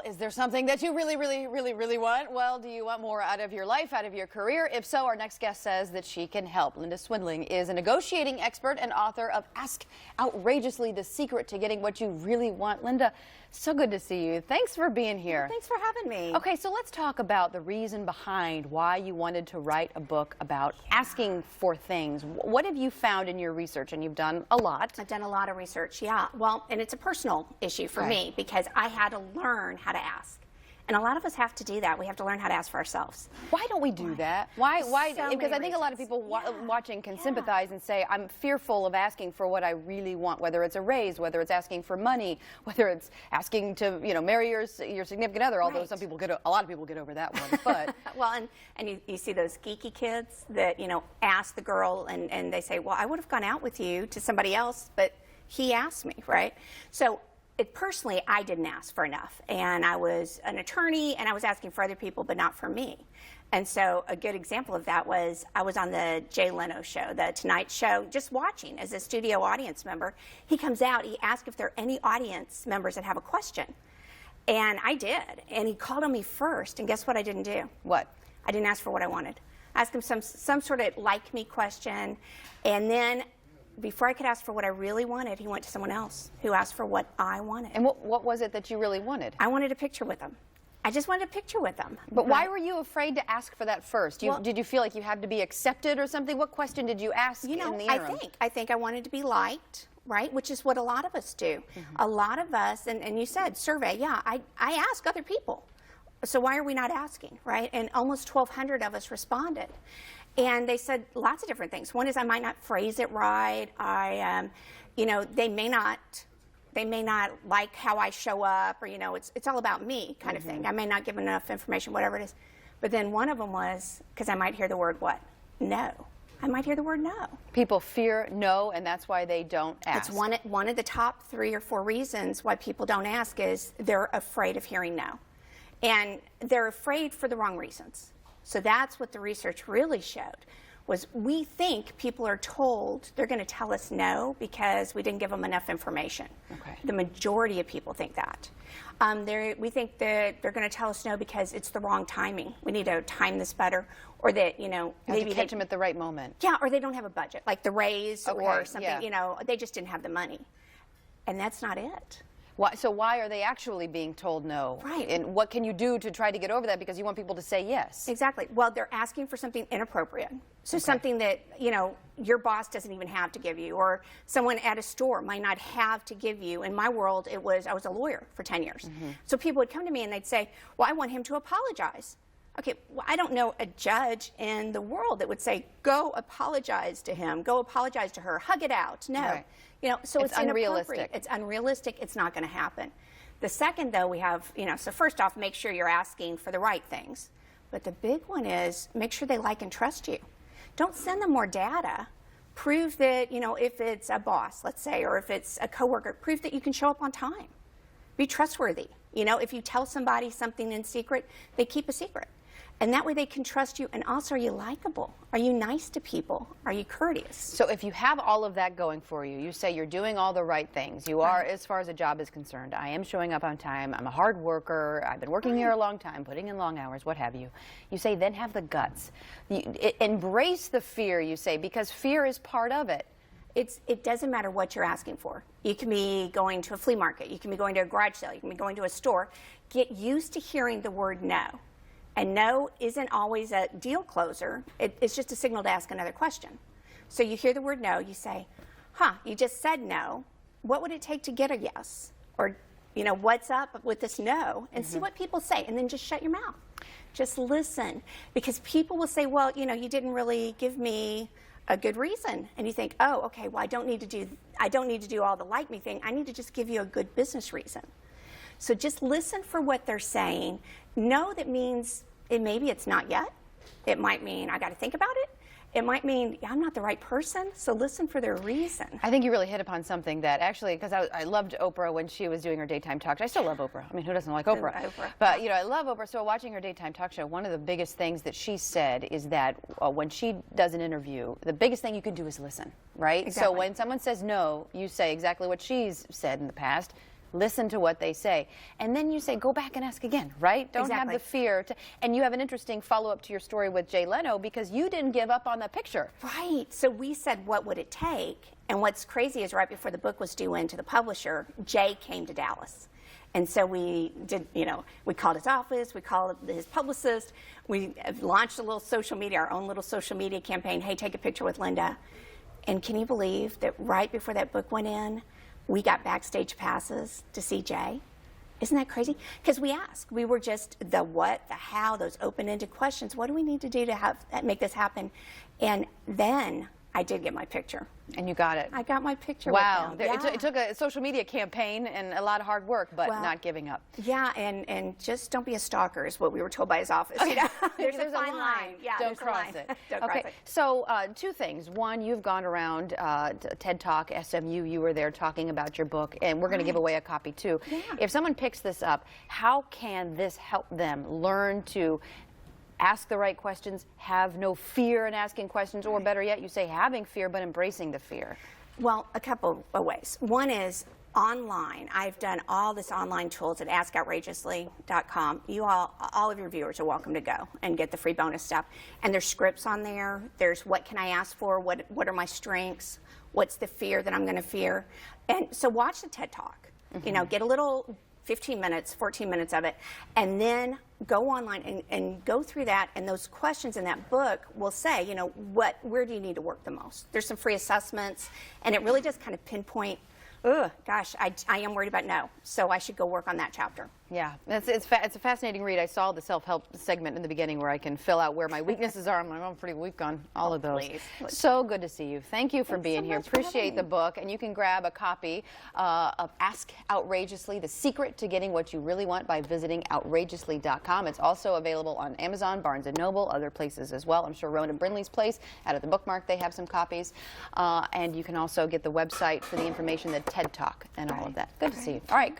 is there something that you really, really, really, really want? Well, do you want more out of your life, out of your career? If so, our next guest says that she can help. Linda Swindling is a negotiating expert and author of Ask Outrageously, the Secret to Getting What You Really Want. Linda, so good to see you. Thanks for being here. Well, thanks for having me. Okay, so let's talk about the reason behind why you wanted to write a book about asking for things. What have you found in your research? And you've done a lot. I've done a lot of research, yeah. Well, and it's a personal issue for me because I had to learn how to ask. And a lot of us have to do that. We have to learn how to ask for ourselves. Why don't we do that? Why? So because I think a lot of people watching can sympathize and say, I'm fearful of asking for what I really want, whether it's a raise, whether it's asking for money, whether it's asking to, marry your significant other, although some people a lot of people get over that one. But well, and you see those geeky kids that, ask the girl and they say, well, I would have gone out with you to somebody else, but he asked me, right? So personally, I didn't ask for enough, and I was an attorney, and I was asking for other people, but not for me. And so a good example of that was I was on the Jay Leno show, the Tonight Show, just watching as a studio audience member. He comes out, he asked if there are any audience members that have a question, and I did. And he called on me first, and guess what I didn't do? What? I didn't ask for what I wanted. I asked him some sort of like me question, and then before I could ask for what I really wanted, he went to someone else who asked for what I wanted. And what was it that you really wanted? I wanted a picture with him. I just wanted a picture with him. But why were you afraid to ask for that first? Did you feel like you had to be accepted or something? What question did you ask in the interim? I think I wanted to be liked, right? Which is what a lot of us do. A lot of us, and you said survey, yeah, I ask other people. So why are we not asking, right? And almost 1,200 of us responded. And they said lots of different things. One is I might not phrase it right. They may not like how I show up, or it's all about me kind of thing. I may not give enough information, whatever it is. But then one of them was because I might hear the word what? No. I might hear the word no. People fear no, and that's why they don't ask. It's one of the top 3 or 4 reasons why people don't ask is they're afraid of hearing no, and they're afraid for the wrong reasons. So that's what the research really showed, was we think people are told they're going to tell us no because we didn't give them enough information. Okay. The majority of people think that. We think that they're going to tell us no because it's the wrong timing. We need to time this better, or that, maybe catch them at the right moment. Yeah, or they don't have a budget, like the raise or something, they just didn't have the money. And that's not it. So why are they actually being told no? Right. And what can you do to try to get over that, because you want people to say yes? Exactly. Well, they're asking for something inappropriate. So something that, your boss doesn't even have to give you, or someone at a store might not have to give you. In my world, I was a lawyer for 10 years. So people would come to me and they'd say, well, I want him to apologize. Okay, well, I don't know a judge in the world that would say, go apologize to him, go apologize to her, hug it out. No. Right. So it's unrealistic. It's unrealistic. It's not going to happen. The second, though, we have, so first off, make sure you're asking for the right things. But the big one is make sure they like and trust you. Don't send them more data. Prove that, if it's a boss, let's say, or if it's a coworker, prove that you can show up on time. Be trustworthy. If you tell somebody something in secret, they keep a secret. And that way they can trust you. And also, are you likable? Are you nice to people? Are you courteous? So if you have all of that going for you, you say you're doing all the right things. You are, as far as a job is concerned. I am showing up on time. I'm a hard worker. I've been working here a long time, putting in long hours, what have you. You say, then have the guts. Embrace the fear, you say, because fear is part of it. It doesn't matter what you're asking for. You can be going to a flea market. You can be going to a garage sale. You can be going to a store. Get used to hearing the word no. And no isn't always a deal closer. It's just a signal to ask another question. So you hear the word no, you say, you just said no. What would it take to get a yes? Or, what's up with this no? And see what people say, and then just shut your mouth. Just listen. Because people will say, well, you didn't really give me a good reason. And you think, oh, okay, well, I don't need to do all the like me thing. I need to just give you a good business reason. So just listen for what they're saying. No, that means maybe it's not yet. It might mean I got to think about it. It might mean I'm not the right person, so listen for their reason. I think you really hit upon something that actually, because I loved Oprah when she was doing her daytime talk show. I still love Oprah. I mean, who doesn't like Oprah? But, I love Oprah. So watching her daytime talk show, one of the biggest things that she said is that when she does an interview, the biggest thing you can do is listen, right? Exactly. So when someone says no, you say exactly what she's said in the past. listen to what they say. And then you say, go back and ask again, right? Don't have the fear. And you have an interesting follow-up to your story with Jay Leno because you didn't give up on the picture. Right. So we said, what would it take? And what's crazy is right before the book was due in to the publisher, Jay came to Dallas. And so we did, we called his office, we called his publicist, we launched a little social media, our own little social media campaign, hey, take a picture with Linda. And can you believe that right before that book went in, we got backstage passes to see Jay? Isn't that crazy? Because we asked. We were just the what, the how, those open-ended questions. What do we need to do to make this happen? And then I did get my picture. And you got it. I got my picture. Wow. With them. It took a social media campaign and a lot of hard work, but not giving up. Yeah, and just don't be a stalker is what we were told by his office. There's a fine line. Yeah, don't cross it. Don't cross it. So two things. One, you've gone around TED Talk, SMU. You were there talking about your book, and we're going to give away a copy too. Yeah. If someone picks this up, how can this help them learn to ask the right questions, have no fear in asking questions, or better yet, you say having fear but embracing the fear? Well, a couple of ways. One is online. I've done all this online tools at askoutrageously.com. You all of your viewers are welcome to go and get the free bonus stuff. And there's scripts on there. There's what can I ask for? What are my strengths? What's the fear that I'm going to fear? And so watch the TED Talk. Get a little 15 minutes, 14 minutes of it, and then go online and go through that, and those questions in that book will say, where do you need to work the most? There's some free assessments, and it really does kind of pinpoint, gosh, I am worried about no, so I should go work on that chapter. Yeah, it's a fascinating read. I saw the self-help segment in the beginning where I can fill out where my weaknesses are. I'm pretty weak on all of those. Please. So good to see you. Thank you for Thanks being so here. much for Appreciate having the me. book, and you can grab a copy of Ask Outrageously, The Secret to Getting What You Really Want by visiting outrageously.com. It's also available on Amazon, Barnes & Noble, other places as well. I'm sure Rowan and Brindley's place, out at the Bookmark, they have some copies. And you can also get the website for the information, the TED Talk, and all of that. Good to see you. All right.